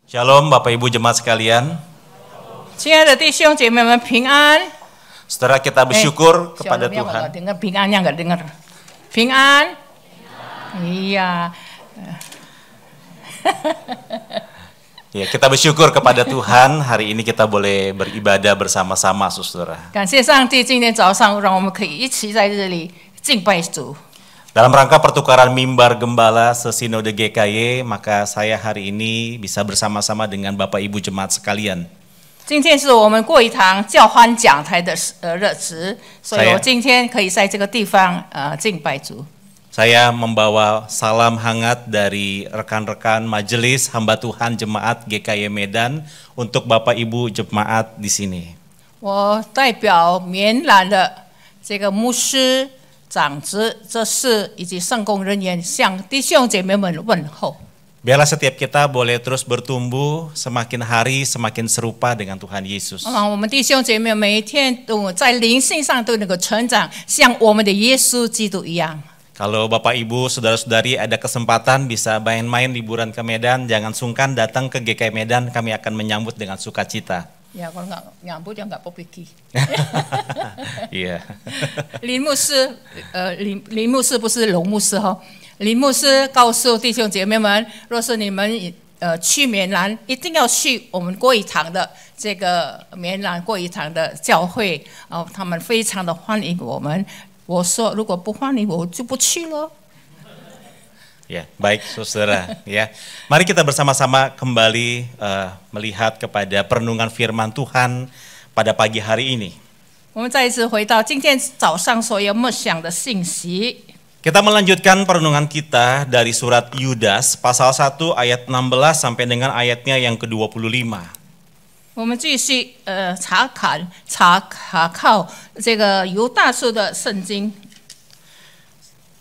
Shalom Bapak Ibu jemaat sekalian. 亲爱的弟兄姐妹们平安。 Saudara kita bersyukur kepada Shalom, Tuhan. dengar平安nya nggak dengar. 平安. Iya. Ya, kita bersyukur kepada Tuhan hari ini kita boleh beribadah bersama-sama saudara. 感谢上帝，今天早上让我们可以一起在这里敬拜主。 Dalam rangka pertukaran mimbar gembala sesinode GKY, maka saya hari ini bisa bersama-sama dengan Bapak Ibu jemaat sekalian. 今天是我们过一堂教欢讲台的日子，所以我今天可以在这个地方敬拜主。 Saya membawa salam hangat dari rekan-rekan majelis hamba Tuhan jemaat GKY Medan untuk Bapak Ibu jemaat di sini. 我代表棉兰的这个牧师、长子、执事以及圣工人员向弟兄姐妹们问候。 Biarlah setiap kita boleh terus bertumbuh, semakin hari semakin serupa dengan Tuhan Yesus. 我们弟兄姐妹每一天都在灵性上都能够成长，像我们的耶稣基督一样。 Kalau Bapak Ibu, Saudara-saudari ada kesempatan bisa main-main liburan ke Medan, jangan sungkan datang ke GKY Medan, kami akan menyambut dengan sukacita. Ya, kalau nggak nyambut ya nggak pergi. Iya. 林牧师，林牧师不是龙牧师哈。林牧师告诉弟兄姐妹们，若是你们去棉兰，一定要去我们郭一堂的这个棉兰郭一堂的教会，他们非常的欢迎我们。我说如果不欢迎我就不去了。 Ya, baik saudara. Ya, mari kita bersama-sama kembali melihat kepada perenungan firman Tuhan pada pagi hari ini. 我们再一次回到今天早上所要默想的信息。 Kita melanjutkan perenungan kita dari surat Yudas pasal 1 ayat 16 sampai dengan ayatnya yang ke-25. 我们继续查考这个犹大书的圣经。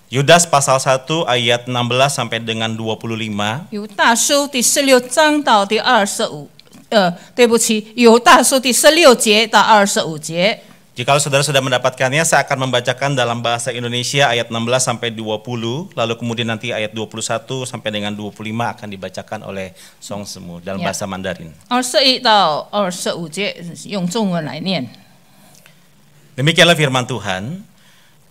Yudas pasal 1 ayat 16 sampai dengan 25. 犹大书第16章到第25，对不起，犹大书第16节到25节。 Jika saudara sudah mendapatkannya, saya akan membacakan dalam bahasa Indonesia ayat 16 sampai 20, lalu kemudian nanti ayat 21 sampai dengan 25 akan dibacakan oleh Song Semu dalam bahasa Mandarin. 21到25节用中文来念。 Demikianlah firman Tuhan.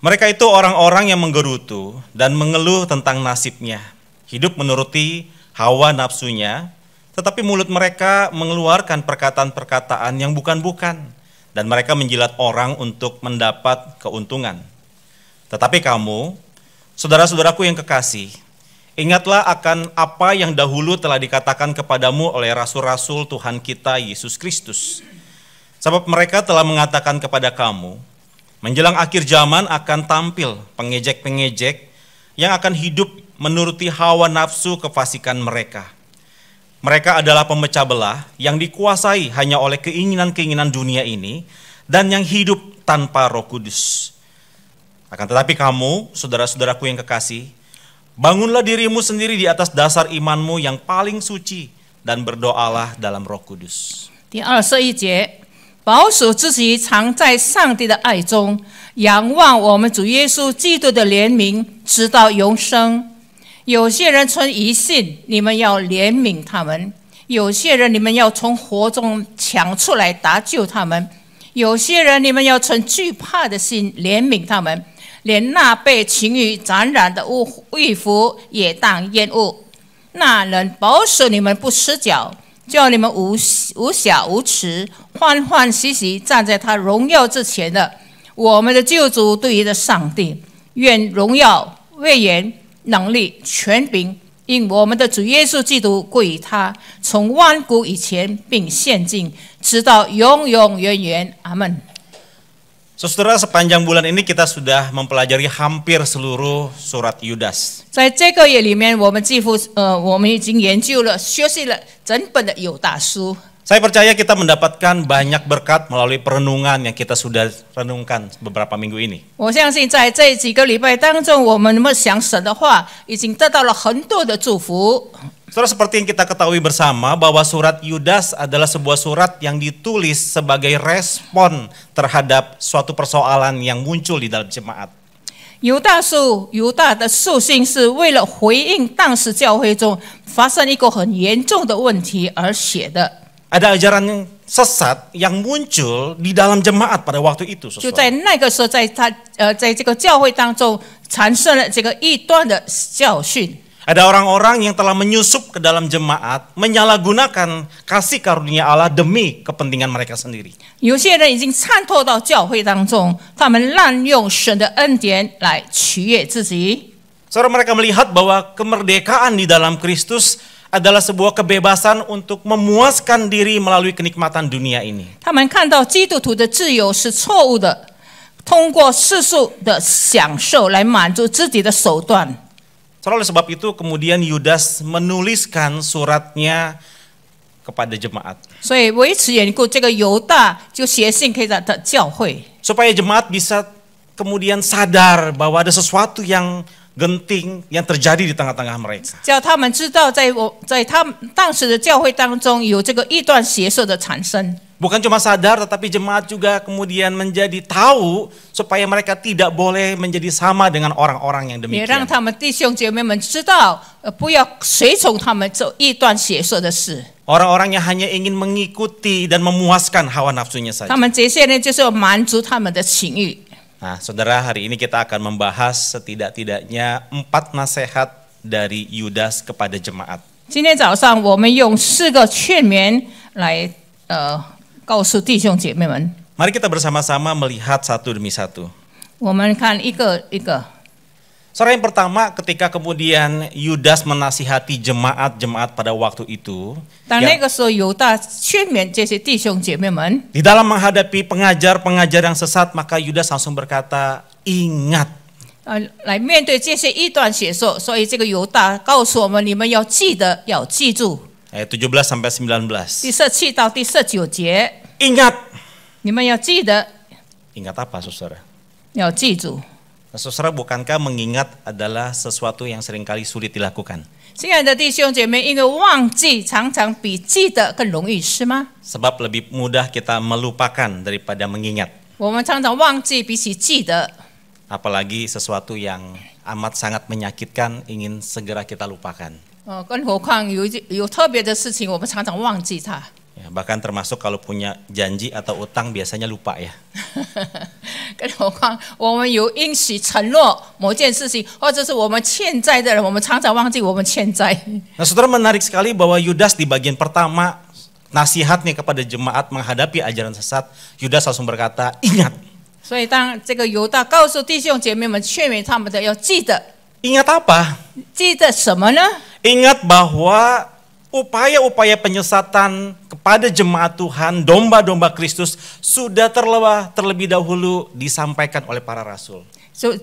Mereka itu orang-orang yang menggerutu dan mengeluh tentang nasibnya. Hidup menuruti hawa nafsunya, tetapi mulut mereka mengeluarkan perkataan-perkataan yang bukan-bukan. Dan mereka menjilat orang untuk mendapat keuntungan. Tetapi kamu, saudara-saudaraku yang kekasih, ingatlah akan apa yang dahulu telah dikatakan kepadamu oleh rasul-rasul Tuhan kita Yesus Kristus. Sebab mereka telah mengatakan kepada kamu, menjelang akhir zaman akan tampil pengejek-pengejek yang akan hidup menuruti hawa nafsu kefasikan mereka. Mereka adalah pemecah belah yang dikuasai hanya oleh keinginan-keinginan dunia ini dan yang hidup tanpa Roh Kudus. Akan tetapi kamu, saudara-saudaraku yang kekasih, bangunlah dirimu sendiri di atas dasar imanmu yang paling suci dan berdoalah dalam Roh Kudus. 第21节，保守自己常在上帝的爱中，仰望我们主耶稣基督的怜悯，直到永生。 有些人存疑信，你们要怜悯他们；有些人你们要从火中抢出来搭救他们；有些人你们要存惧怕的心怜悯他们。连那被情欲沾染的渔夫也当厌恶。那人保守你们不失脚，叫你们无瑕无耻，欢欢喜喜站在他荣耀之前的我们的救主对于的上帝，愿荣耀、威严、 能力、权柄，因我们的主耶稣基督归于他，从万古以前并现今，直到永永远远。阿门。 Saudara, sepanjang bulan ini kita sudah mempelajari hampir seluruh surat Yudas. 在这个月里面，我们几乎我们已经研究了、学习了整本的犹大书。 Saya percaya kita mendapatkan banyak berkat melalui perenungan yang kita sudah renungkan beberapa minggu ini. 我相信在这几个礼拜当中，我们默想神的话，已经得到了很多的祝福。 Saudara, seperti yang kita ketahui bersama bahwa surat Yudas adalah sebuah surat yang ditulis sebagai respon terhadap suatu persoalan yang muncul di dalam jemaat. 犹大的书信是为了回应当时教会中发生一个很严重的问题而写的。 Ada ajaran sesat yang muncul di dalam jemaat pada waktu itu, 就在那个时候，在这个教会当中产生了这个异端的教训。 Ada orang-orang yang telah menyusup ke dalam jemaat, menyalahgunakan kasih karunia Allah demi kepentingan mereka sendiri. 有些人已经参透到教会当中，他们滥用神的恩典来取悦自己。 Saudara, mereka melihat bahwa kemerdekaan di dalam Kristus adalah sebuah kebebasan untuk memuaskan diri melalui kenikmatan dunia ini. 他们看到基督徒的自由是错误的，通过世俗的享受来满足自己的手段。 Oleh sebab itu kemudian Yudas menuliskan suratnya kepada jemaat. 所以为此缘故，这个犹大就写信给他的教会， Supaya jemaat bisa kemudian sadar bahwa ada sesuatu yang genting yang terjadi di tengah-tengah mereka. 叫他们知道在他们当时的教会当中有这个异端邪说的产生。 Bukan cuma sadar, tetapi jemaat juga kemudian menjadi tahu supaya mereka tidak boleh menjadi sama dengan orang-orang yang 也 demikian. 让他们弟兄姐妹们知道，不要随从他们走异端邪说的事。 Orang-orang yang hanya ingin mengikuti dan memuaskan hawa nafsunya 他 saja. 们这些人就是要满足他们的情欲。 Nah, saudara, hari ini kita akan membahas setidak-tidaknya 4 nasihat dari Yudas kepada jemaat. 今天早上我们用4个劝勉来告诉弟兄姐妹们。 Mari kita bersama-sama melihat satu demi satu. 我们看一个一个。 Saudara, yang pertama ketika kemudian Yudas menasihati jemaat-jemaat pada waktu itu, 当那个时候犹大劝勉这些弟兄姐妹们， di dalam menghadapi pengajar-pengajar yang sesat, maka Yudas langsung berkata, ingat. 来面对这些异端邪说，所以这个犹大告诉我们，你们要记得，要记住。 Ayat 17 sampai 19. 第17到第19节， Ingat. 你们要记得， Ingat apa, saudara? 要记住。 Nah, saudara, bukankah mengingat adalah sesuatu yang seringkali sulit dilakukan? 亲爱的弟兄姐妹，因为忘记常常比记得更容易，是吗？ Sebab lebih mudah kita melupakan daripada mengingat. 我们常常忘记比起记得， Apalagi sesuatu yang amat sangat menyakitkan ingin segera kita lupakan. 更何况有特别的事情，我们常常忘记它。 Ya, bahkan termasuk kalau punya janji atau utang biasanya lupa ya. 更何况我们有应许承诺某件事情，或者是我们欠债的人，我们常常忘记我们欠债。 Nah, saudara, menarik sekali bahwa Yudas di bagian pertama nasihatnya kepada jemaat menghadapi ajaran sesat, Yudas langsung berkata, ingat. 所以当这个犹大告诉弟兄姐妹们劝勉他们的，要记得， Ingat apa? 记得什么呢？ Ingat bahwa upaya-upaya penyesatan kepada jemaat Tuhan, domba-domba Kristus sudah terlebih dahulu disampaikan oleh para rasul.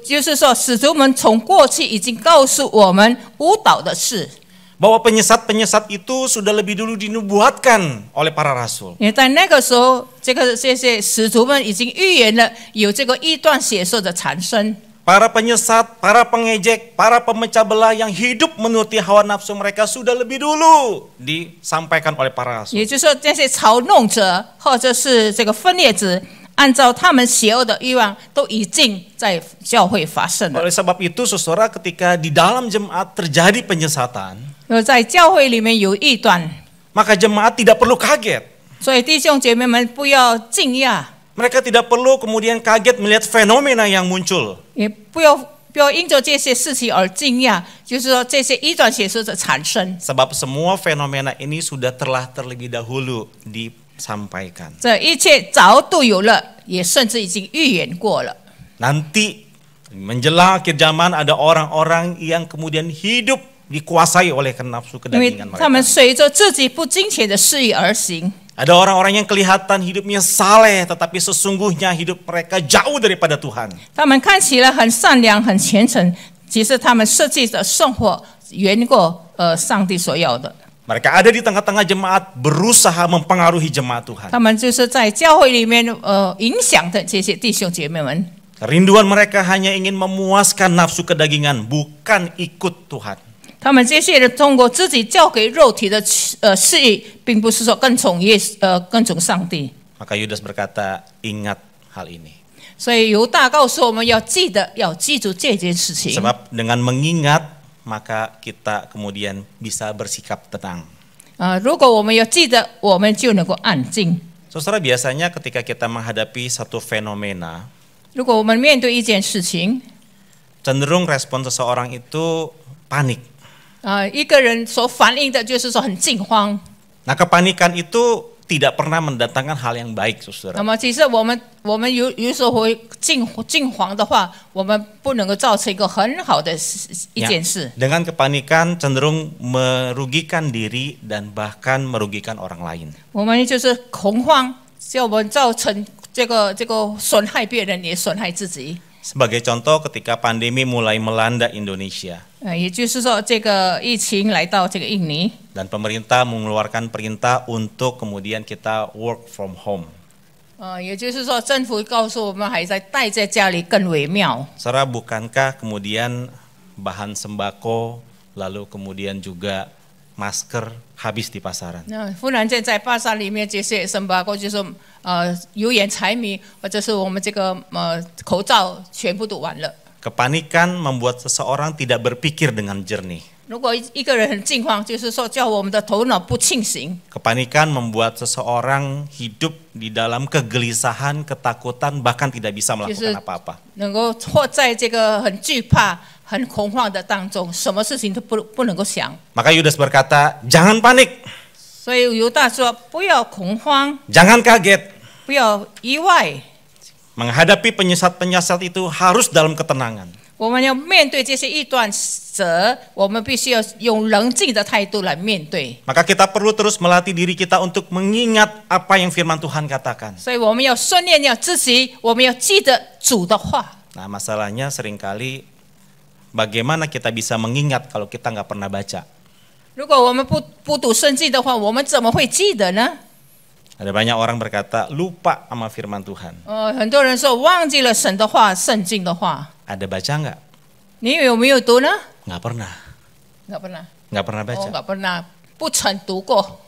就是说，使徒们从过去已经告诉我们误导的事， Bahwa penyesat-penyesat itu sudah lebih dulu dinubuatkan oleh para rasul. 因为在那个时候，这些使徒们已经预言了有这个异端邪说的产生。 Para penyesat, para pengejek, para pemecah belah yang hidup menuruti hawa nafsu mereka sudah lebih dulu disampaikan oleh para rasul. 也就是说，这些嘲弄者或者是这个分裂者，按照他们邪恶的欲望，都已经在教会发生了。 Oleh sebab itu, saudara, ketika di dalam jemaat terjadi penyesatan, 在教会里面有异端， maka jemaat tidak perlu kaget. 所以弟兄姐妹们不要惊讶， Mereka tidak perlu kemudian kaget melihat fenomena yang muncul. 也不要因着这些事情而惊讶，就是说这些异端邪说的产生， Sebab semua fenomena ini sudah telah terlebih dahulu disampaikan. 这一切早都有了，也甚至已经预言过了。 Nanti menjelang akhir zaman ada orang-orang yang kemudian hidup dikuasai oleh nafsu 因为 kedagingan 他们 mereka. 随着自己不金钱的事意而行， Ada orang-orang yang kelihatan hidupnya saleh, tetapi sesungguhnya hidup mereka jauh daripada Tuhan. 他们看起来很善良、很虔诚，其实他们设计的生活远过上帝所要的。 Mereka ada di tengah-tengah jemaat, berusaha mempengaruhi jemaat Tuhan. 他们就是在教会里面影响的这些弟兄姐妹们。 Kerinduan mereka hanya ingin memuaskan nafsu kedagingan, bukan ikut Tuhan. 他们这些人通过自己交给肉体的事意，并不是说跟从跟从上帝。 Maka Yudas berkata, ingat hal ini. 所以犹大告诉我们要记得，要记住这件事情。 Sebab dengan mengingat, maka kita kemudian bisa bersikap tenang. 如果我们有记得，我们就能够安静。 Saudara, biasanya ketika kita menghadapi satu fenomena, 如果我们面对一件事情， cenderung respon seseorang itu panik. 一个人所反应的就是说很惊慌。 Nah, kepanikan itu tidak pernah mendatangkan hal yang baik, 那 saudara. 么其实我们有时候会惊慌的话，我们不能够造成一个很好的一件事。 Dengan kepanikan cenderung merugikan diri dan bahkan merugikan orang lain. 我们就是恐慌，叫我们造成这个损害别人，也损害自己。 Sebagai contoh, ketika pandemi mulai melanda Indonesia 也就是说，这个疫情来到这个印尼， dan pemerintah mengeluarkan perintah untuk kemudian kita work from home. 也就是说，政府告诉我们，还在待在家里更为妙。 Saudara, bukankah kemudian bahan sembako, lalu kemudian juga masker habis di pasaran? 那忽然间在巴萨里面，这些生巴锅就是油盐柴米，或者是我们这个口罩，全部都完了。 Kepanikan membuat seseorang tidak berpikir dengan jernih. 如果一个人很惊慌，就是说叫我们的头脑不清醒。 Kepanikan membuat seseorang hidup di dalam kegelisahan, ketakutan, bahkan tidak bisa melakukan apa-apa. 能够活在这个很惧怕、很恐慌的当中，什么事情都不能够想。 Maka Yudas berkata, jangan panik, 所以犹大说：“不要恐慌， jangan kaget. 不要意外。 Menghadapi penyesat-penyesat itu harus dalam ketenangan. 我们要面对这些异端者，我们必须要用冷静的态度来面对。 Maka kita perlu terus melatih diri kita untuk mengingat apa yang firman Tuhan katakan. 所以我们要训练要自己，我们要记得主的话。 Nah, masalahnya seringkali bagaimana kita bisa mengingat kalau kita nggak pernah baca. 如果我们不读圣经的话，我们怎么会记得呢？ Ada banyak orang berkata lupa sama firman Tuhan. 很多人说忘记了神的话、圣经的话， Ada baca nggak? 你有没有读呢？ Nggak pernah. nggak pernah， Nggak pernah baca. nggak pernah，不曾读过。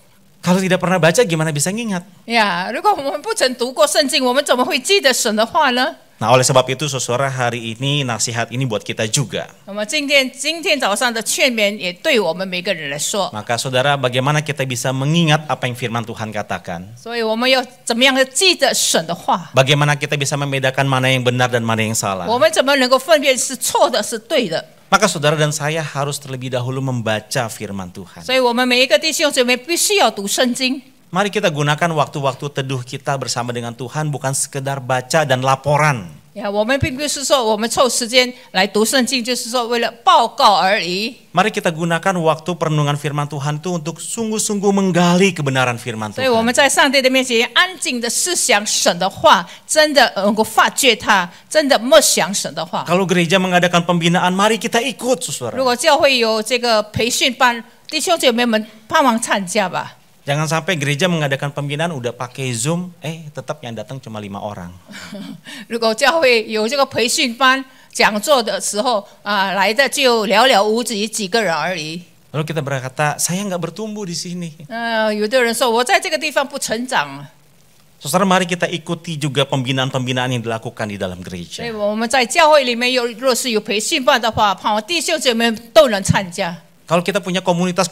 Kalau tidak pernah baca gimana bisa ngingat? 呀，如果我们不曾读过圣经，我们怎么会记得神的话呢？ Nah, oleh sebab itu saudara, hari ini nasihat ini buat kita juga. 那么今天早上的劝勉也对我们每个人来说， Maka saudara, bagaimana kita bisa mengingat apa yang firman Tuhan katakan? 所以我们要怎么样的记得神的话？ Bagaimana kita bisa membedakan mana yang benar dan mana yang salah? 我们怎么能够分辨是错的是对的？ Maka saudara dan saya harus terlebih dahulu membaca firman Tuhan. 所以我们每一个弟兄姐妹必须要读圣经。 Mari kita gunakan waktu-waktu teduh kita bersama dengan Tuhan, bukan sekedar baca dan laporan. 呀，我们并不是说我们凑时间来读圣经，就是说为了报告而已。 Mari kita gunakan waktu perenungan firman Tuhan itu untuk sungguh-sungguh menggali kebenaran firman 所以我们 Tuhan. 在上帝的面前安静的思想神的话，真的能够发掘它，真的默想神的话。 Kalau gereja mengadakan pembinaan, mari kita ikut, 如 saudara. 果教会有这个培训班，弟兄姐妹们帮忙参加吧。 Jangan sampai gereja mengadakan pembinaan udah pakai Zoom, tetap yang datang cuma 5 orang. 如果教会有这个培训班讲座的时候来的就寥寥无几个人而已。 Lalu kita berkata, saya nggak bertumbuh di sini. 有的人说我在这个地方不成长， Saudara, mari kita ikuti juga pembinaan-pembinaan yang dilakukan di dalam 所 gereja. 以我们在教会里面若是有培训班的话，盼望弟兄姐妹都能参加。 Kalau kita punya komunitas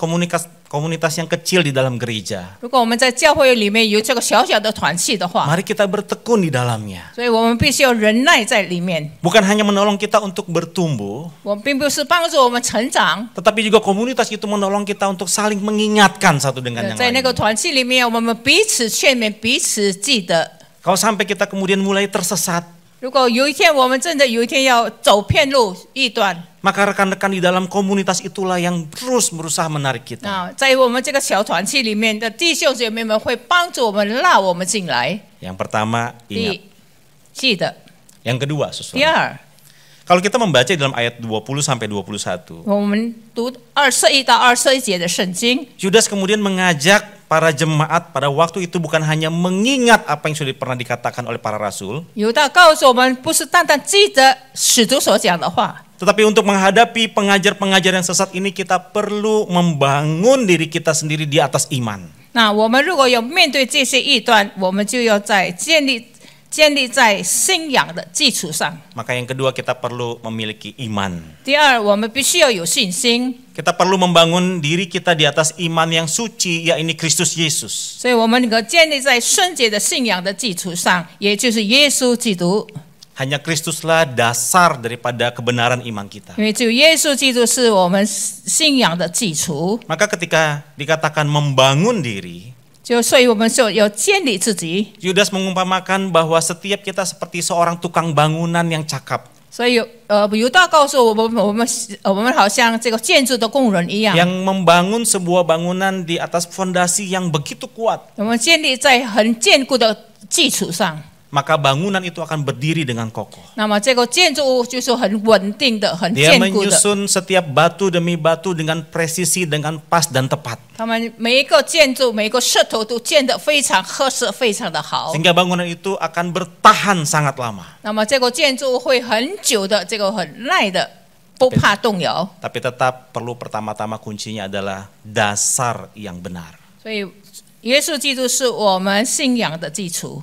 yang kecil di dalam gereja, 如果我们在教会里面有这个小小的团契的话， mari kita bertekun di dalamnya. 所以我们必须要忍耐在里面。 Bukan hanya menolong kita untuk bertumbuh, 我们并不是帮助我们成长， tetapi juga komunitas itu menolong kita untuk saling mengingatkan satu dengan yang 在那个 lain. 团契里面，我们彼此劝勉，彼此记得。 Kalau sampai kita kemudian mulai tersesat, 如果有一天我们真的有一天要走偏路异端， maka rekan-rekan di dalam komunitas itulah yang terus berusaha menarik kita. 在我们这个小团契里面的弟兄姐妹们会帮助我们拉我们进来。 Yang pertama, 第 ingat. 一，记得； Yang kedua, 第 sesuatu. 二， Kalau kita membaca dalam ayat 20 sampai 21, 我们读21到21节的圣经。 Yudas kemudian mengajak para jemaat pada waktu itu bukan hanya mengingat apa yang sudah pernah dikatakan oleh para rasul, 犹大告诉我们，不是单单记得使徒所讲的话， tetapi untuk menghadapi pengajar-pengajar yang sesat ini kita perlu membangun diri kita sendiri di atas iman. 那我们如果要面对这些异端，我们就要在建立建立在信仰的基础上。 Maka yang kedua, kita perlu memiliki iman. 第二，我们必须要有信心， Kita perlu membangun diri kita di atas iman yang suci, yakni Kristus Yesus. 所以我们能够建立在圣洁的信仰的基础上，也就是耶稣基督。 Hanya Kristuslah dasar daripada kebenaran iman kita. 因为只有耶稣基督是我们信仰的基础， Maka ketika dikatakan membangun diri, 所以我们就要建立自己。 Yudas mengumpamakan bahwa setiap kita seperti seorang tukang bangunan yang cakap, 所以犹大告诉我们好像这个建筑的工人一样， yang membangun sebuah bangunan di atas fondasi yang begitu kuat, 我们建立在很坚固的基础上。 maka bangunan itu akan berdiri dengan kokoh. 那么这个建筑物就是很稳定的、很 Dia 坚固的。 menyusun setiap batu demi batu dengan presisi, dengan pas dan tepat. 他们每一个建筑、每一个石头都建得非常合适、非常的好。 Sehingga bangunan itu akan bertahan sangat lama. 那么这个建筑会很久的，这个很耐的，不怕动摇。 Tapi tetap perlu pertama-tama kuncinya adalah dasar yang benar. 所以耶稣基督是我们信仰的基础。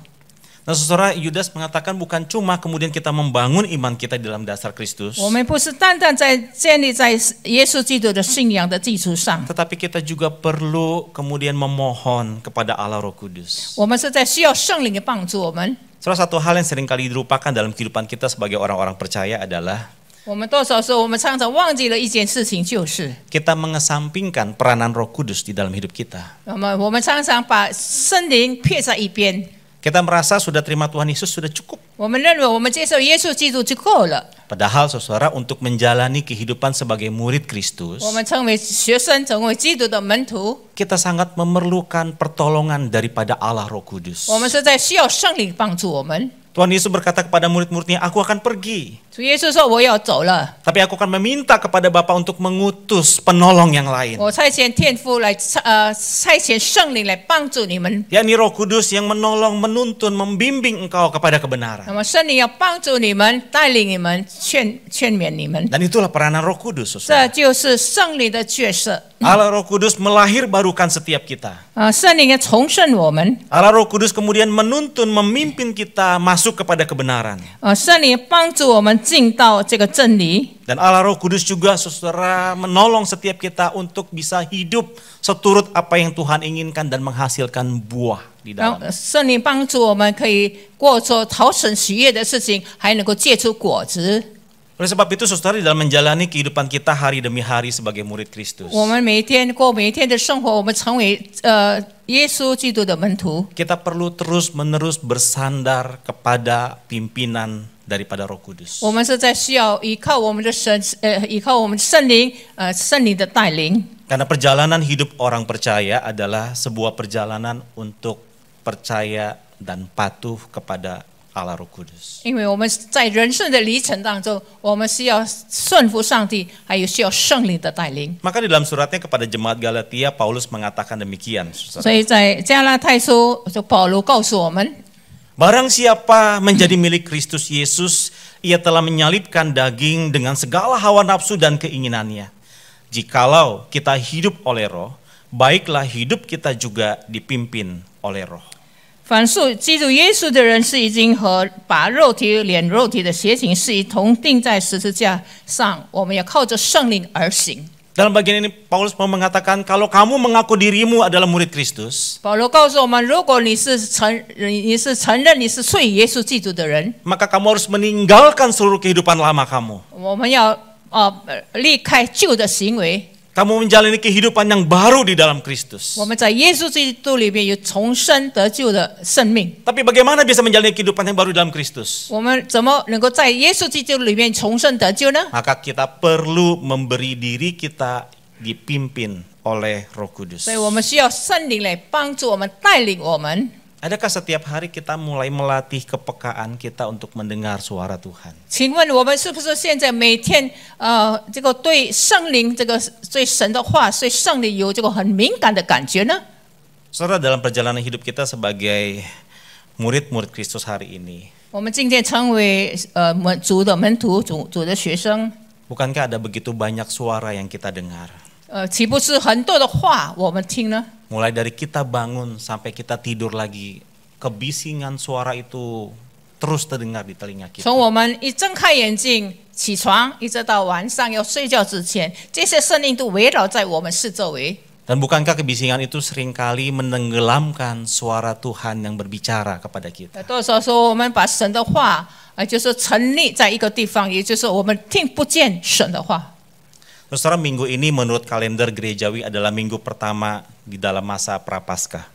Nah, saudara, Yudas mengatakan bukan cuma kemudian kita membangun iman kita di dalam dasar Kristus, 我们不是单单在建立在耶稣基督的信仰的基础上， tetapi kita juga perlu kemudian memohon kepada Allah Roh Kudus. 我们是在需要圣灵的帮助我们。 Salah satu hal yang seringkali dilupakan dalam kehidupan kita sebagai orang-orang percaya adalah 我们多少时候我们常常忘记了一件事情，就是 kita mengesampingkan peranan Roh Kudus di dalam hidup kita. 那么我们常常把圣灵撇在一边。 Kita merasa sudah terima Tuhan Yesus sudah cukup. 我们认为我们接受耶稣基督就够了。 Padahal saudara, untuk menjalani kehidupan sebagai murid Kristus, 我们成为学生，成为基督的门徒， kita sangat memerlukan pertolongan daripada Allah Roh Kudus. 我们是在需要圣灵帮助我们。 Tuhan Yesus berkata kepada murid-muridnya, aku akan pergi. 主耶稣说：“我要走了， Tapi aku akan meminta kepada Bapa untuk mengutus penolong yang lain. 我差遣天父来差遣圣灵来帮助你们。 Yakni Roh Kudus yang menolong, menuntun, membimbing engkau kepada kebenaran. 那么圣灵要帮助你们，带领你们，劝勉你们。 Dan itulah peranan Roh Kudus, 这 saudara. 就是圣灵的角色。 Allah Roh Kudus melahirbarukan setiap kita. 圣灵要重生我们。 Allah Roh Kudus kemudian menuntun, memimpin kita masuk kepada kebenaran. 圣灵帮助我们进到这个真理。 Dan Allah Roh Kudus juga saudara menolong setiap kita untuk bisa hidup seturut apa yang Tuhan inginkan dan menghasilkan buah di 然后 dalam. 圣灵帮助我们可以过出讨神喜悦的事情，还能够结出果子。 Oleh sebab itu saudara, di dalam menjalani kehidupan kita hari demi hari sebagai murid Kristus, 我们每一天过每一天的生活，我们成为耶稣基督的门徒。 kita perlu terus-menerus bersandar kepada pimpinan daripada Roh Kudus. 我们是在需要依靠我们的神，依靠我们圣灵，圣灵的带领。 Karena perjalanan hidup orang percaya adalah sebuah perjalanan untuk percaya dan patuh kepada Allah Roh Kudus. 因为我们在人生的历程当中，我们需要顺服上帝，还有需要圣灵的带领。 Maka di dalam suratnya kepada jemaat Galatia, Paulus mengatakan demikian. Saudara. 所以在加拉太书，就保罗告诉我们， Barang siapa menjadi milik Kristus Yesus, ia telah menyalibkan daging dengan segala hawa nafsu dan keinginannya. Jikalau kita hidup oleh Roh, baiklah hidup kita juga dipimpin oleh Roh. 凡属基督耶稣的人，是已经和把肉体连肉体的邪情是一同钉在十字架上。我们要靠着圣灵而行。 Dalam bagian ini Paulus mau mengatakan, kalau kamu mengaku dirimu adalah murid Kristus, 保罗告诉我们，如果你是承认你是属于耶稣基督的人， maka kamu harus meninggalkan seluruh kehidupan lama kamu. 我们要离开旧的行为。 Kamu menjalani kehidupan yang baru di dalam Kristus. 我们在耶稣基督里面有重生得救的生命。 Tapi bagaimana bisa menjalani kehidupan yang baru di dalam Kristus? 我们怎么能够在耶稣基督里面重生得救呢？ Maka kita perlu memberi diri kita dipimpin oleh Roh Kudus. 所以我们需要圣灵来帮助我们，带领我们。 Adakah setiap hari kita mulai melatih kepekaan kita untuk mendengar suara Tuhan? 请问我们是不是现在每天这个对圣灵这个对神的话，对圣灵有这个很敏感的感觉呢？ Saudara, dalam perjalanan hidup kita sebagai murid-murid Kristus hari ini, 我们今天成为主的门徒，主的学生， bukankah ada begitu banyak suara yang kita dengar? 岂不是很多的话我们听呢？ Mulai dari kita bangun sampai kita tidur lagi, kebisingan suara itu terus terdengar di telinga kita. 从我们一睁开眼睛起床，一直到晚上要睡觉之前，这些声音都围绕在我们四周围。 Dan bukankah kebisingan itu seringkali menenggelamkan suara Tuhan yang berbicara kepada kita? 多少时候我们把神的话，就是沉溺在一个地方，也就是我们听不见神的话。 Saudara, minggu ini menurut kalender gerejawi adalah minggu pertama di dalam masa Prapaskah.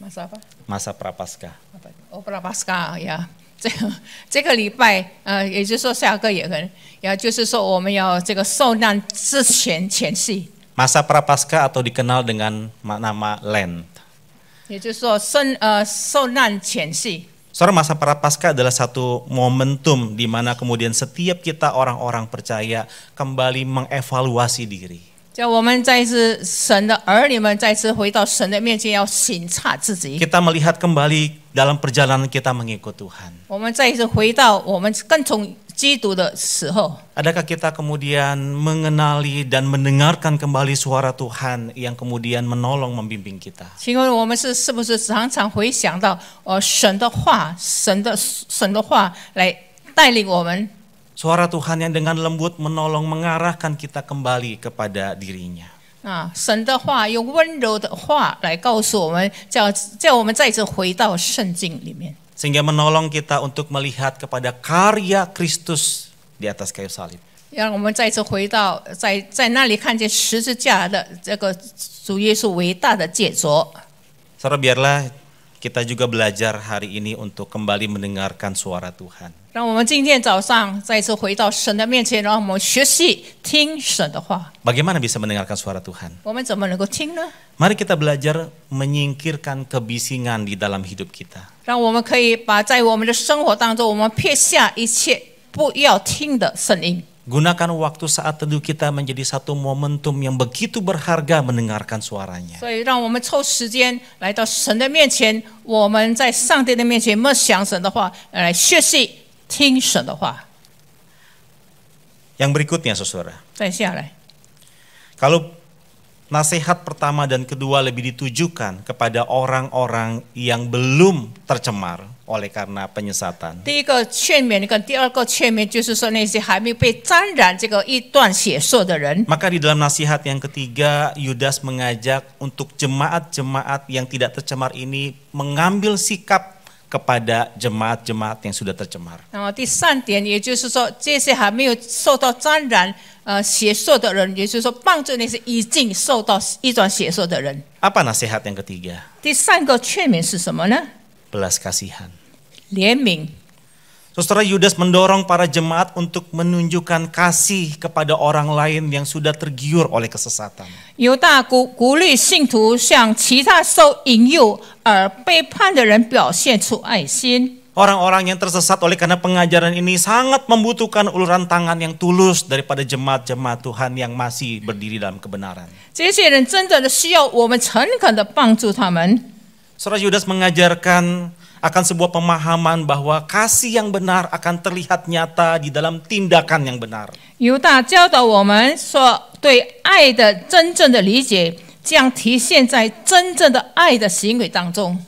Masa apa? Masa Prapaskah. 哦，布拉巴斯卡呀，这个礼拜，也就是说下个月份，也就是说我们要这个受难之前前夕， Masa Prapaskah atau dikenal dengan nama Lent. 也就是说受难前夕。 Saudara, masa Prapaskah adalah satu momentum di mana kemudian setiap kita orang-orang percaya kembali mengevaluasi diri. 叫我们再次神的儿女们再次回到神的面前，要省察自己。 Kita melihat kembali dalam perjalanan kita mengikut Tuhan. 我们再一次回到我们跟从基督的时候， Adakah kita kemudian mengenali dan mendengarkan kembali suara Tuhan yang kemudian menolong membimbing kita? 请问我们是不是常常回想到神的话，神的话来带领我们？ Suara Tuhan yang dengan lembut menolong mengarahkan kita kembali kepada dirinya. 啊，神的话用温柔的话来告诉我们，叫我们再次回到圣经里面， Sehingga menolong kita untuk melihat kepada karya Kristus di atas kayu salib. 让我们再次回到在那里看见十字架的这个主耶稣伟大的杰作。 Saudara, biarlah kita juga belajar hari ini untuk kembali mendengarkan suara Tuhan. 让我们今天早上再次回到神的面前，让我们学习听神的话。 Bagaimana bisa mendengarkan suara Tuhan? 我们怎么能够听呢？ Mari kita belajar menyingkirkan kebisingan di dalam hidup kita. 让我们可以把在我们的生活当中，我们撇下一切不要听的声音。 Gunakan waktu saat teduh kita menjadi satu momentum yang begitu berharga mendengarkan suaranya. 所以，让我们抽时间来到神的面前，我们在上帝的面前默想神的话，来学习听神的话。 Yang berikutnya, saudara, 再下来， kalau nasihat pertama dan kedua lebih ditujukan kepada orang-orang yang belum tercemar oleh karena penyesatan. 第一个劝勉跟第二个劝勉，就是说那些还没有被沾染这个一段血色的人。 Maka di dalam nasihat yang ketiga, Yudas mengajak untuk jemaat-jemaat yang tidak tercemar ini mengambil sikap kepada jemaat-jemaat yang sudah tercemar. 然后第三点，也就是说，这些还没有受到沾染血色的人，也就是说，帮助那些已经受到一段血色的人。 Apa nasihat yang ketiga? 第三个劝勉是什么呢？ Belas kasihan. 怜悯。 Saudara, Yudas mendorong para jemaat untuk menunjukkan kasih kepada orang lain yang sudah tergiur oleh kesesatan. 犹大鼓励信徒向其他受引诱而背叛的人表现出爱心。 Orang-orang yang tersesat oleh karena pengajaran ini sangat membutuhkan uluran tangan yang tulus daripada jemaat-jemaat Tuhan yang masih berdiri dalam kebenaran. 这些人真正的需要我们诚恳的帮助他们。 Saudara, Yudas mengajarkan akan sebuah pemahaman bahwa kasih yang benar akan terlihat nyata di dalam tindakan yang benar. 犹大教导我们说，对爱的真正的理解将体现在真正的爱的行为当中。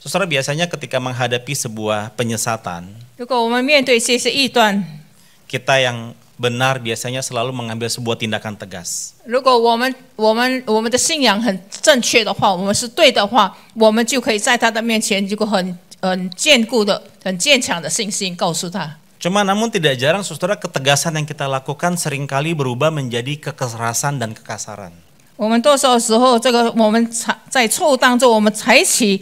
Saudara, biasanya ketika menghadapi sebuah penyesatan, 如果我们面对这些异端， kita yang benar biasanya selalu mengambil sebuah tindakan tegas. 如果我们的信仰很正确的话，我们是对的话，我们就可以在他的面前，这个很坚固的、很坚强的信心告诉他。 Cuma namun tidak jarang, saudara, ketegasan yang kita lakukan seringkali berubah menjadi kekerasan dan kekasaran. 我们多少时候，我们在错误当中，我们采取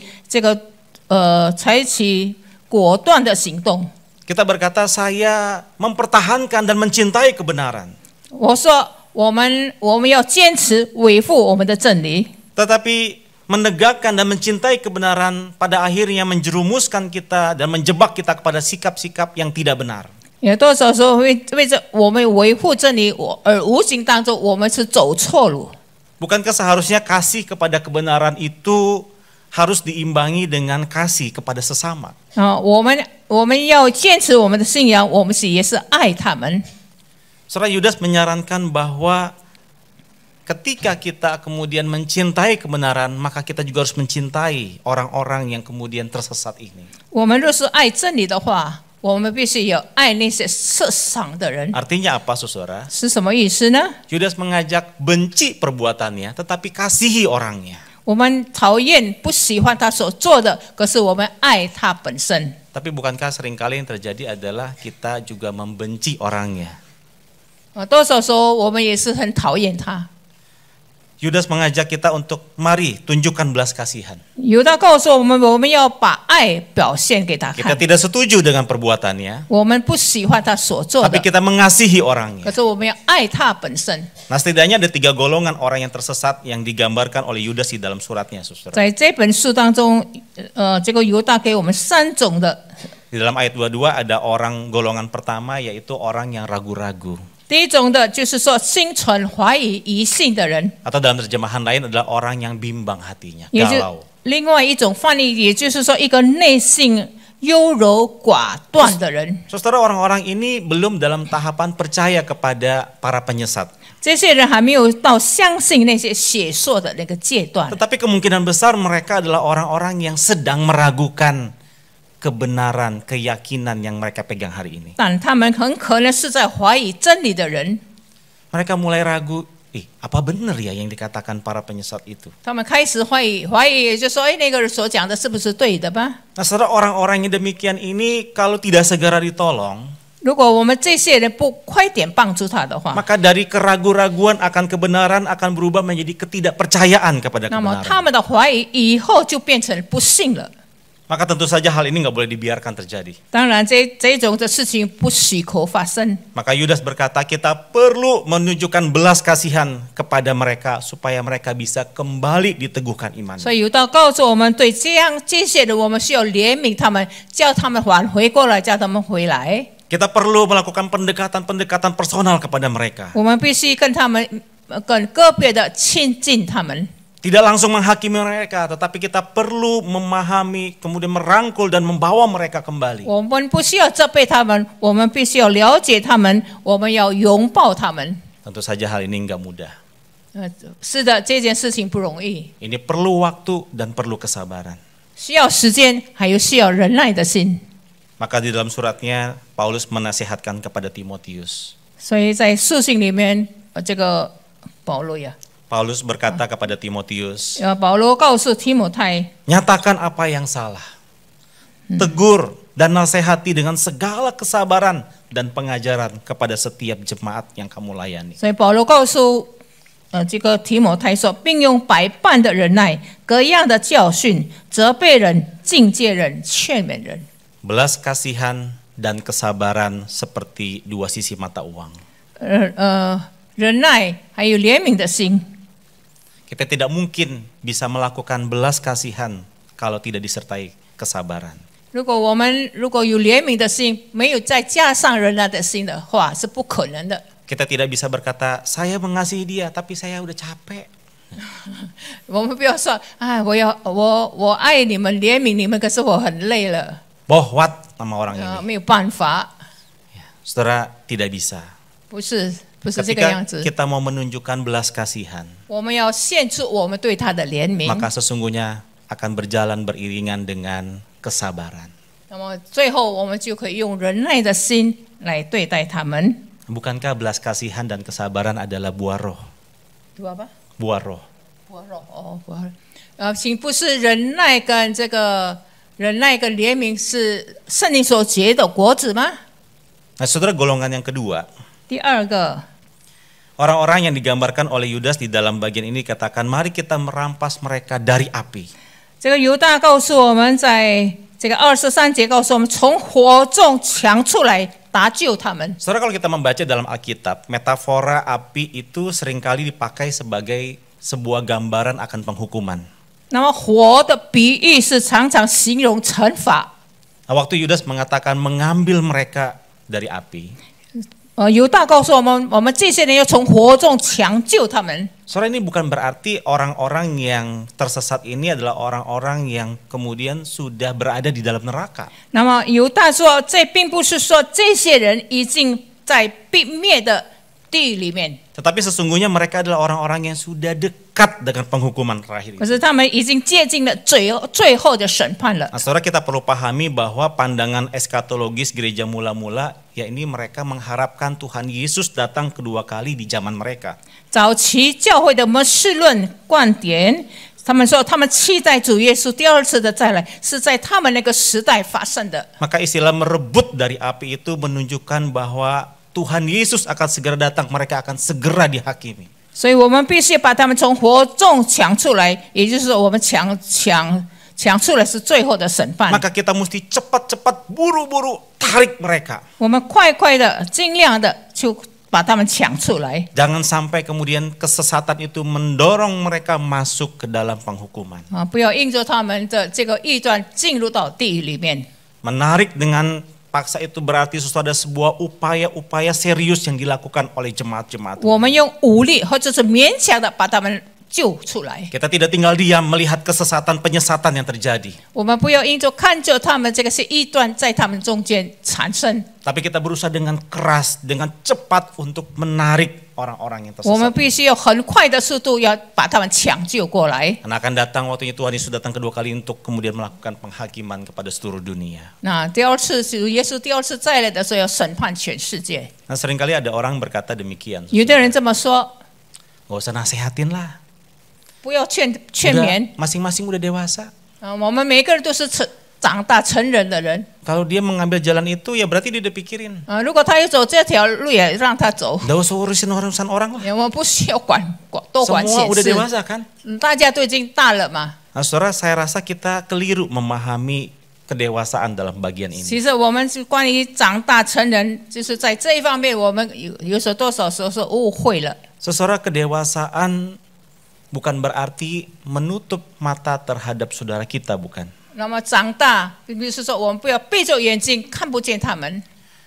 果断的行动。 Kita berkata, saya mempertahankan dan mencintai kebenaran. 我说，我们要坚持维护我们的真理。 Tetapi menegakkan dan mencintai kebenaran pada akhirnya menjerumuskan kita dan menjebak kita kepada sikap-sikap yang tidak benar. 有多少时候为着我们维护真理，而无形当中我们是走错路。 Bukankah seharusnya kasih kepada kebenaran itu harus diimbangi dengan kasih kepada sesama? 我们要坚持我们的信仰，我们也是爱他们。 Saudara, Yudas menyarankan bahwa ketika kita kemudian mencintai kebenaran, maka kita juga harus mencintai orang-orang yang kemudian tersesat ini. 我们若是爱真理的话，我们必须有爱那些世上的人。 Artinya apa, saudara? 是什么意思呢？ Yudas mengajak benci perbuatannya, tetapi kasihi orangnya. 我们讨厌、不喜欢他所做的，可是我们爱他本身。 Tapi bukankah seringkali yang terjadi adalah kita juga membenci orangnya? 多少时候我们也是很讨厌他。 Yudas mengajak kita untuk mari tunjukkan belas kasihan. 犹大告诉我们，我们要把爱表现给他 Kita 看。 tidak setuju dengan perbuatannya, 我们不喜欢他所做 tapi 的， kita mengasihi orangnya. 可是我们要爱他本身。 Nah, setidaknya ada 3 golongan orang yang tersesat yang digambarkan oleh Yudas di dalam suratnya, saudara. 在这本书当中，这个犹大给我们3种的。 Di dalam ayat 22 ada orang golongan pertama, yaitu orang yang ragu-ragu. 第一种的就是说心存怀疑、疑信的人， Atau dalam terjemahan lain adalah orang yang bimbang hatinya, 也就 galau. 另外一种翻译，也就是说一个内心优柔寡断的人。 Saudara, orang-orang ini belum dalam tahapan percaya kepada para penyesat. 这些人还没有到相信那些写作的那个阶段， Tetapi kemungkinan besar mereka adalah orang-orang yang sedang meragukan kebenaran, keyakinan yang mereka pegang hari ini. 但他们很可能是在怀疑真理的人。 Mereka mulai ragu, apa benar ya yang dikatakan para penyesat itu? 他们开始怀疑，也就说，那个人所讲的是不是对的吧？ Nah, saudara, orang-orang yang demikian ini kalau tidak segera ditolong, 如果我们这些人不快点帮助他的话， maka dari keraguan-raguan akan kebenaran akan berubah menjadi ketidakpercayaan kepada 那么 kebenaran. 他们的怀疑以后就变成不信了。 Maka tentu saja hal ini nggak boleh dibiarkan terjadi. 当然这种的事情不许可发生。 Maka Yudas berkata, kita perlu menunjukkan belas kasihan kepada mereka supaya mereka bisa kembali diteguhkan iman. 所以犹大告诉我们，对这些人，我们需要怜悯他们，叫他们返回过来，叫他们回来。 Kita perlu melakukan pendekatan-pendekatan personal kepada mereka. 我们必须跟个别的亲近他们。 Tidak langsung menghakimi mereka, tetapi kita perlu memahami, kemudian merangkul dan membawa mereka kembali. 我们不需要责备他们，我们必须要了解他们，我们要拥抱他们。 Tentu saja hal ini nggak mudah. 是的，这件事情不容易， Ini perlu waktu dan perlu kesabaran. 需要时间，还有需要忍耐的心。 Maka di dalam suratnya Paulus menasihatkan kepada Timotius. 所以在书信里面，这个保罗呀， Paulus berkata kepada Timotius, 保罗告诉提摩太， nyatakan apa yang salah. Tegur dan nasihati dengan segala kesabaran dan pengajaran kepada setiap jemaat yang kamu layani. 所以保罗告诉这个提摩太说，并用百般的忍耐，各样的教训，责备人、警戒人、劝勉人。 Belas kasihan dan kesabaran seperti 2 sisi mata uang. 忍耐还有怜悯的心。 Kita tidak mungkin bisa melakukan belas kasihan kalau tidak disertai kesabaran. 如果有怜悯的心，没有再加上忍耐的心的话，是不可能的。 Kita tidak bisa berkata, saya mengasihi dia, tapi saya udah capek. 我们不要说，我爱你们，怜悯你们，可是我很累了， Bohwat sama orang ini. 没有办法， Saudara, tidak bisa. 不是这个样 Ketika 子。 kita mau menunjukkan belas kasihan, 我们要献出我们对他的怜悯， maka sesungguhnya akan berjalan beriringan dengan kesabaran. 那么最后我们就可以用忍耐的心来对待他们。 Bukankah belas kasihan dan kesabaran adalah buah roh? 对吧？ Buah roh. 请不是忍耐跟怜悯是圣灵所结的果子吗？ Nah, saudara, golongan yang kedua, 第二个， orang-orang yang digambarkan oleh Yudas di dalam bagian ini katakan, mari kita merampas mereka dari api. 这个犹大告诉我们，在这个23节告诉我们，从火中抢出来搭救他们。 Saudara, kalau kita membaca dalam Alkitab, metafora api itu seringkali dipakai sebagai sebuah gambaran akan penghukuman. 那么火的比喻是常常形容惩罚。 Nah, waktu Yudas mengatakan mengambil mereka dari api, 犹大告诉我们，我们这些人要从火中抢救他们。 saudara, ini bukan berarti orang-orang yang tersesat ini adalah orang-orang yang kemudian sudah berada di dalam neraka. 那么犹大说，这并不是说这些人已经在被灭的地狱里面。 Tetapi sesungguhnya mereka adalah orang-orang yang sudah dekat dengan penghukuman terakhir 可 itu. 是他们已经接近了最后的审判了。 Nah, saudara, kita perlu pahami bahwa pandangan eskatologis gereja mula-mula, ya ini mereka mengharapkan Tuhan Yesus datang kedua kali di zaman mereka. 早期教会的末世论观点，他们说他们期待主耶稣第二次的再来是在他们那个时代发生的。 Maka istilah merebut dari api itu menunjukkan bahwa Tuhan Yesus akan segera datang, mereka akan segera dihakimi. 所以我们必须把他们从火中抢出来，也就是说我们抢出来是最后的审判。 Maka kita mesti cepat-cepat buru-buru tarik mereka. 我们快快的、尽量的就把他们抢出来。 Jangan sampai kemudian kesesatan itu mendorong mereka masuk ke dalam penghukuman. 不要硬着他们的这个异端进入到地狱里面。 Menarik dengan paksa itu berarti ada sebuah upaya-upaya serius yang dilakukan oleh jemaat-jemaat. 我们用武力或者是勉强的把他们救出来。 Kita tidak tinggal diam melihat kesesatan penyesatan yang terjadi. 我们不要硬着看着他们这个是异端在他们中间产生。 Tapi kita berusaha dengan keras, dengan cepat untuk menarik orang-orang yang 我们 tersesat. 必须有很快的速度要把他们抢救过来。 Karena akan datang waktunya Tuhan Yesus datang kedua kali untuk kemudian melakukan penghakiman kepada seluruh dunia. 那第二次主耶稣第二次再来的时候要审判全世界。 Nah, seringkali ada orang berkata demikian. 有的人这么说， Gak usah nasehatin lah. 不要劝 Udah, 勉。 masing-masing udah dewasa. 我们每个人都是长大成人的人。 Kalau dia mengambil jalan itu, ya berarti dia udah pikirin. 如果他要走这条路，也让他走。 Gak usah urusin urusan orang lah. 我们不需要多管 Semua 闲 udah 事。 dewasa kan? 大家都已经大了嘛。 Nah, saudara, saya rasa kita keliru memahami kedewasaan dalam bagian ini. 其实我们是关于长大成人，就是在这一方面，我们有时候多少时候是误会了。 Saudara, kedewasaan bukan berarti menutup mata terhadap saudara kita, bukan. 那么长大，并不是说我们不要闭着眼睛看不见他们。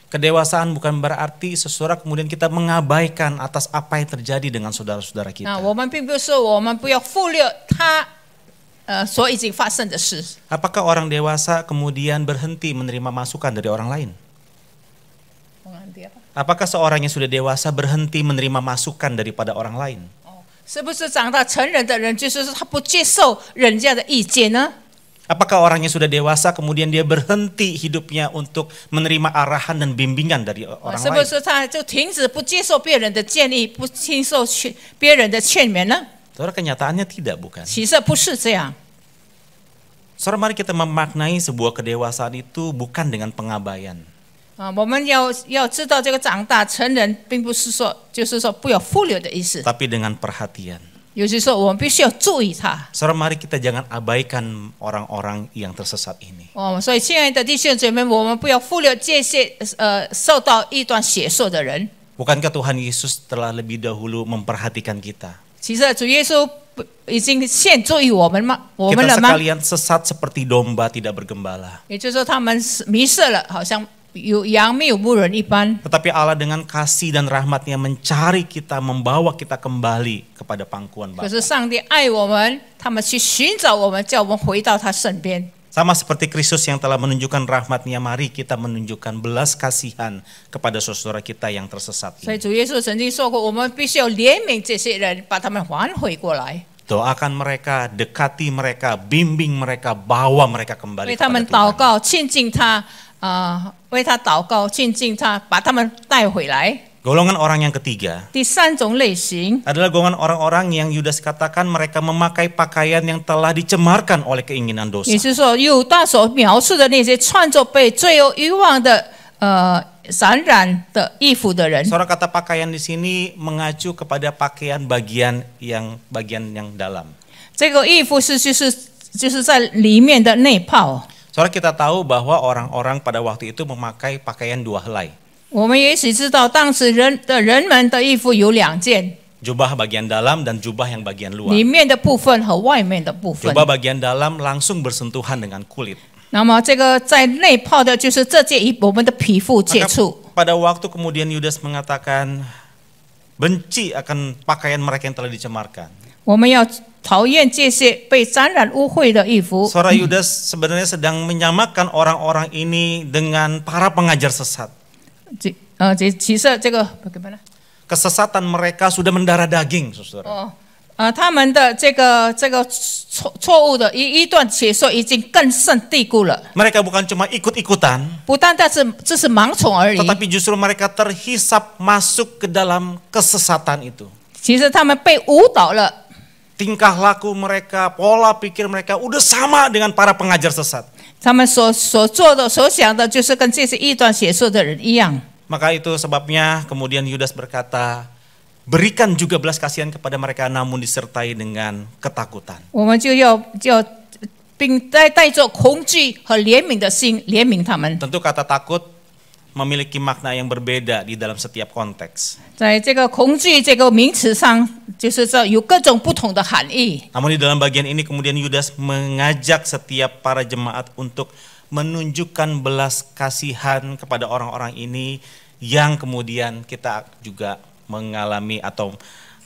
Kedewasaan bukan berarti saudara kemudian kita mengabaikan atas apa yang terjadi dengan saudara-saudara 那 kita. 我们并不是说我们不要忽略他所已经发生的事。 Apakah orang dewasa kemudian berhenti menerima masukan dari orang lain? Apakah seorang yang sudah dewasa berhenti menerima masukan daripada orang lain? 是不是长大成人的人，就是说他不接受人家的意见呢？ Apakah orang yang sudah dewasa kemudian dia berhenti hidupnya untuk menerima arahan dan bimbingan dari orang 是不 lain? 是他就停止不接受别人的建议，不接受别人的劝勉呢？ Saudara, kenyataannya tidak, bukan? 其实不是这样。 Saudara, mari kita memaknai sebuah kedewasaan itu bukan dengan pengabaian. 我们要知道这个长大成人，并不是说就是说不要忽略的意思， Tapi dengan perhatian. 有些时候我们必须要注意它。 Saudara, mari kita jangan abaikan orang-orang yang tersesat ini. 所以亲爱的弟兄姐妹，我们不要忽略这些受到异端邪说的人。 Bukankah Tuhan Yesus telah lebih dahulu memperhatikan kita? 其实主耶稣已经先注意我们吗？我们 Kita 了吗？ sekalian sesat seperti domba tidak bergembala. 也就是说，他们迷失了，好像有羊没有牧人一般。 Tetapi Allah dengan kasih dan rahmatnya mencari kita, membawa kita kembali kepada pangkuan 可 Bapa. 是上帝爱我们，他们去寻找我们，叫我们回到他身边。 Sama seperti Kristus yang telah menunjukkan rahmatnya, mari kita menunjukkan belas kasihan kepada saudara kita yang tersesat 所以 ini. 主耶稣曾经说过，我们必须要怜悯这些人，把他们还回过来， Doakan mereka, dekati mereka, bimbing mereka, bawa mereka 为 kembali 他们 kepada 祷 Tuhan. 告，亲近他，为他祷告，亲近他，把他们带回来。 Golongan orang yang ketiga 第三种类型， adalah golongan orang-orang yang Yudas katakan mereka memakai pakaian yang telah dicemarkan oleh keinginan dosa. 也就是说，犹大所描述的那些穿着被罪恶欲望的染的衣服的人。 Saudara, kata pakaian di sini mengacu kepada pakaian bagian yang dalam. 这个衣服就是在里面的内袍。 Saudara, kita tahu bahwa orang-orang pada waktu itu memakai pakaian dua helai. 我们也许知道，当时人们的衣服有两件， Jubah bagian dalam dan jubah yang bagian luar. 里面的部分和外面的部分。 Jubah bagian dalam langsung bersentuhan dengan kulit. 那么这个在内泡的就是这件与我们的皮肤接触。 Pada waktu kemudian Yudas mengatakan benci akan pakaian mereka yang telah dicemarkan. 我们要讨厌这些被沾染污秽的衣服。 Saudara, Yudas sebenarnya sedang menyamakan orang-orang ini dengan para pengajar sesat. 其实这个 bagaimana？ Kesesatan mereka sudah mendarah daging, saudara. 他们的这个错误的一段写说已经根深蒂固了。 Mereka bukan cuma ikut-ikutan, 不单单是这是盲从而已， tetapi justru mereka terhisap masuk ke dalam kesesatan itu. 其实他们被误导了。 Tingkah laku mereka, pola pikir mereka udah sama dengan para pengajar sesat. 他们所做的、所想的，就是跟这些异端邪说的人一样。 Maka itu sebabnya kemudian Yudas berkata, berikan juga belas kasihan kepada mereka, namun disertai dengan ketakutan. 我们就要并带着恐惧和怜悯的心怜悯他们。 Tentu kata takut memiliki makna yang berbeda di dalam setiap konteks. 在这个恐惧这个名词上，就是说有各种不同的含义。 Namun di dalam bagian ini kemudian Yudas mengajak setiap para jemaat untuk menunjukkan belas kasihan kepada orang-orang ini yang kemudian kita juga mengalami atau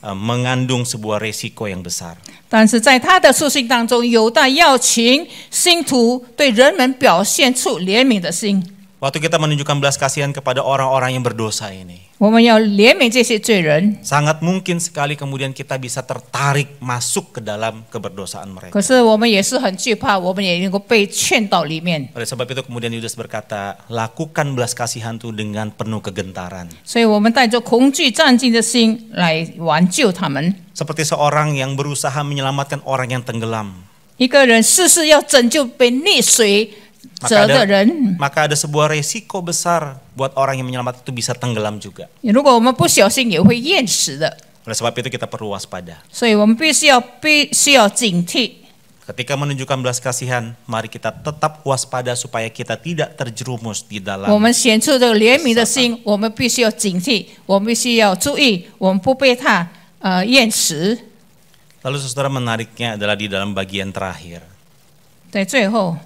mengandung sebuah resiko yang besar. 但是在他的书信当中，犹大要请信徒对人们表现出怜悯的心。 Waktu kita menunjukkan belas kasihan kepada orang-orang yang berdosa ini, 我们要怜悯这些罪人。 sangat mungkin sekali kemudian kita bisa tertarik masuk ke dalam keberdosaan mereka. 可是我们也是很惧怕，我们也能够被劝到里面。 Oleh sebab itu kemudian Yudas berkata, lakukan belas kasihan itu dengan penuh kegentaran. 所以我们带着恐惧战兢的心来挽救他们。 Seperti seorang yang berusaha menyelamatkan orang yang tenggelam. 一个人事事要拯救被溺水者的人， Maka ada sebuah resiko besar buat orang yang menyelamatkan itu bisa tenggelam juga. 如果我们不小心也会淹死的。 Oleh sebab itu kita perlu waspada. 所以我们必须要警惕。 Ketika menunjukkan belas kasihan, mari kita tetap waspada supaya kita tidak terjerumus di 我 dalam. 们显出这个怜悯的心，我们必须要警惕，我们必须要注意，我们不被他淹死。 Lalu saudara menariknya adalah di dalam bagian terakhir. 在最后，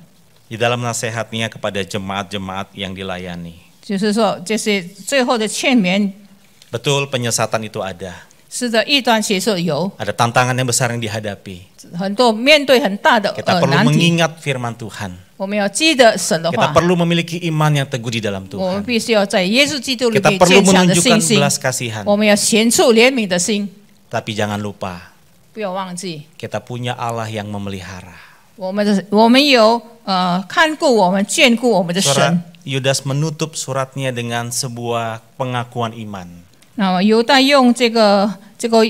Di dalam nasihatnya kepada jemaat-jemaat yang dilayani. 就是说，就是最后的劝勉。 Betul penyesatan itu ada. 是的，异端邪说有 Ada tantangan yang besar yang dihadapi. 很多面对很大的 Kita perlu 难题， mengingat firman Tuhan. 我们要记得神的 Kita 话， perlu memiliki iman yang teguh di dalam 我们 Tuhan. 必须要在耶稣基督里 Kita 面 perlu 坚强的信 menunjukkan 心， belas kasihan. 我们要显出怜悯的心， Tapi jangan lupa, 不要忘记， kita punya Allah yang memelihara. 我们有看顾我们、眷顾我们的神。 Saudara, Yudas menutup suratnya dengan sebuah pengakuan iman. 那么犹大用这个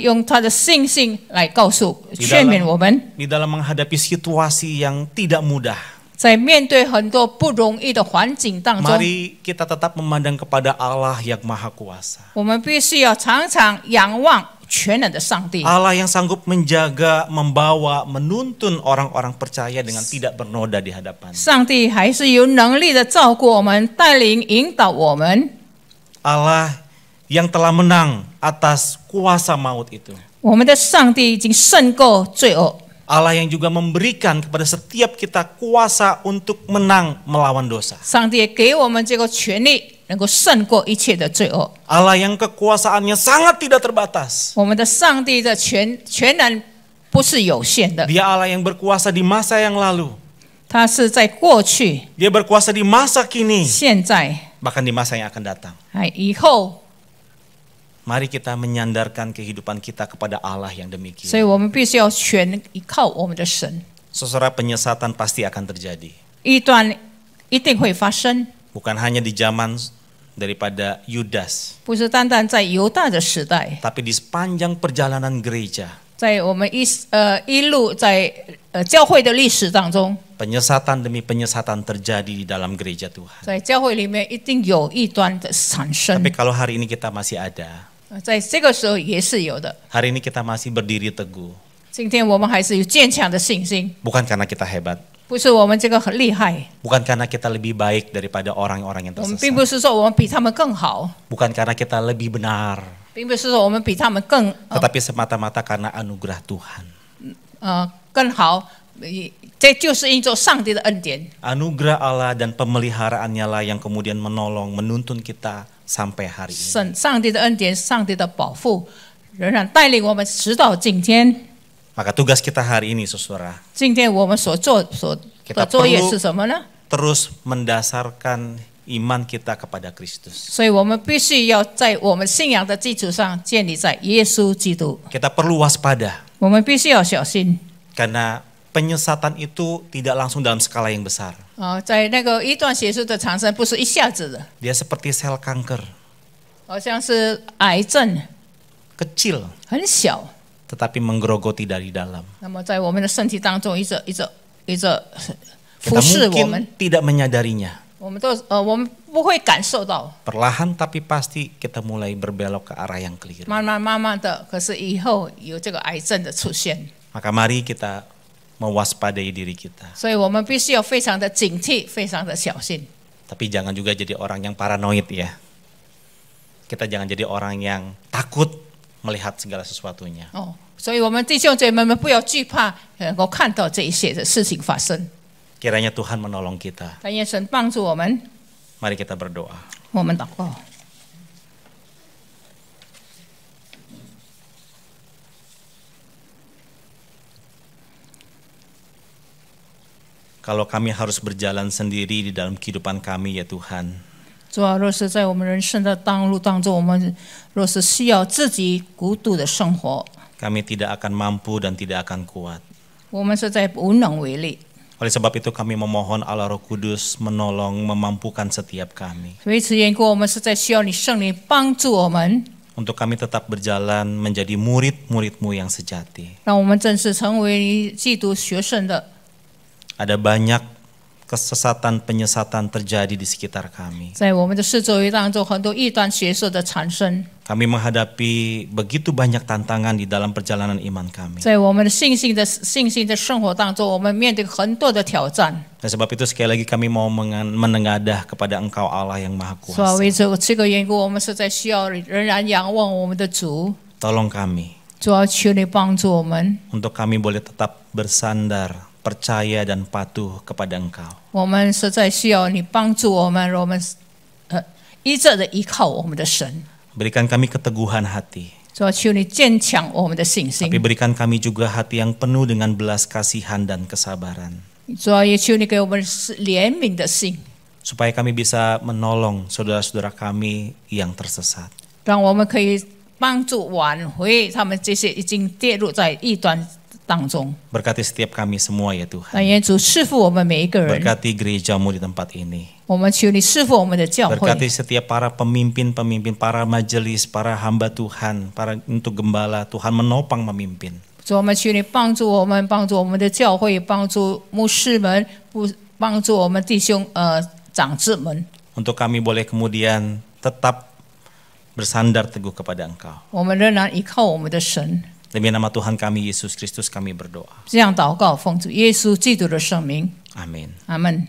用他的信心来告诉劝勉我们， Di dalam menghadapi situasi yang tidak mudah, 在面对很多不容易的环境当中， mari kita tetap memandang kepada Allah yang Maha Kuasa. 我们必须要常常仰望全能的上帝。 Allah yang sanggup menjaga, membawa, menuntun orang-orang percaya dengan tidak bernoda di hadapan. 上帝还是有能力的照顾我们、带领、引导我们。 Allah yang telah menang atas kuasa maut itu. 我们的上帝已经胜过罪恶， Allah yang juga memberikan kepada setiap kita kuasa untuk menang melawan dosa. 上帝也给我们这个权利，能够胜过一切的罪恶。 Allah yang kekuasaannya sangat tidak terbatas. 我们的上帝的全能不是有限的， Dia Allah yang berkuasa di masa yang lalu. 他是在过去、 Dia berkuasa di masa kini, 现在 bahkan di masa yang akan datang. 还以后。 Mari kita menyandarkan kehidupan kita kepada Allah yang 所以 demikian. 我们必须要全依靠我们的神。 Saudara, penyesatan pasti akan terjadi. 异端一定会发生， Bukan hanya di zaman daripada Yudas, 不是单单在犹大的时代， tapi di sepanjang perjalanan gereja. 在我们一路在教会的历史当中， Penyesatan demi penyesatan terjadi di dalam gereja Tuhan. 在教会里面一定有异端的产生 Tapi，kalau hari ini kita masih ada, 在这个时候也是有的。 hari ini kita masih berdiri teguh, 今天我们还是有坚强的信心， bukan karena kita hebat, 不是我们这个很厉害， bukan karena kita lebih baik daripada orang-orang yang 我们并不 tersesat, 是说我们比他们更好， bukan karena kita lebih benar, 并不是说我们比他们tetapi semata-mata karena anugerah Tuhan. 更好，这就是因着上帝的恩典。 Anugerah Allah dan pemeliharaannya lah yang kemudian menolong, menuntun kita sampai hari ini. 上帝的恩典、上帝的保护，仍然带领我们直到今天。 Maka tugas kita hari ini, saudara, 今天我们所的作业是什么呢？ terus mendasarkan iman kita kepada Kristus. 所以我们必须要在我们信仰的基础上建立在耶稣基督。 Kita perlu waspada 我们必须要小心 karena penyesatan itu tidak langsung dalam skala yang besar. 在那个异端邪说的产生不是一下子的， Dia seperti sel kanker, 好像是癌症， kecil 很小， tetapi menggerogoti dari dalam. 那么在我们的身体当中一直 Kita 服侍我们， mungkin tidak menyadarinya. 我们不会感受到， Perlahan tapi pasti kita mulai berbelok ke arah yang keliru. 慢慢的，可是以后有这个癌症的出现， Maka mari kita mewaspadai diri kita. 所以我们必须要非常的警惕，非常的小心。 Tapi jangan juga jadi orang yang paranoid ya. Kita jangan jadi orang yang takut melihat segala sesuatunya. 所以我们弟兄姐妹们不要惧怕，能够看到这一切的事情发生。 Kiranya Tuhan menolong kita. 但愿神帮助我们， Mari kita berdoa. 我们祷告。 Kalau kami harus berjalan sendiri di dalam kehidupan kami ya Tuhan, 主啊，若是在我们人生的道路当中，我们若是需要自己孤独的生活， kami tidak akan mampu dan tidak akan kuat. 我们实在无能为力。 Oleh sebab itu kami memohon Allah Roh Kudus menolong memampukan setiap kami. 为此缘故，我们实在需要你圣灵帮助我们， Untuk kami tetap berjalan menjadi murid-murid-Mu yang sejati. 让我们正式成为基督学生的。 Ada banyak kesesatan penyesatan terjadi di sekitar kami. 在我们的四周围当中，很多异端学说的产生， Kami menghadapi begitu banyak tantangan di dalam perjalanan iman kami. 在我们的信心的生活当中，我们面对很多的挑战。 Dan sebab itu sekali lagi kami mau menengadah kepada Engkau Allah yang Maha 是吧？ Kuasa. 为这个缘故，我们实在需要仍然仰望我们的主。 Tolong kami 主要求你帮助我们， untuk kami boleh tetap bersandar, percaya dan patuh kepada Engkau. 我们实在需要你帮助我们，我们一直的依靠我们的神。 Berikan kami keteguhan hati, 主要求你坚强我们的信心 tapi，berikan kami juga hati yang penuh dengan belas kasihan dan kesabaran, 主要也求你给我们怜悯的心， supaya kami bisa menolong saudara-saudara kami yang tersesat. 让我们可以帮助挽回他们这些已经跌入在异端当中。 Berkati setiap kami semua ya Tuhan. 但愿主赐福我们每一个人， Berkati gereja-Mu di tempat ini. 我们求你赐福我们的教会， Berkati setiap para pemimpin-pemimpin, para majelis, para hamba Tuhan, para untuk gembala, Tuhan menopang memimpin. 主，我们求你帮助我们，帮助我们的教会，帮助牧师们，帮助我们弟兄长子们， Untuk kami boleh kemudian tetap bersandar teguh kepada Engkau. 我们仍然依靠我们的神。 Demi nama Tuhan kami Yesus Kristus kami berdoa. 这样祷告，奉主耶稣基督的圣名， Amin. 阿门。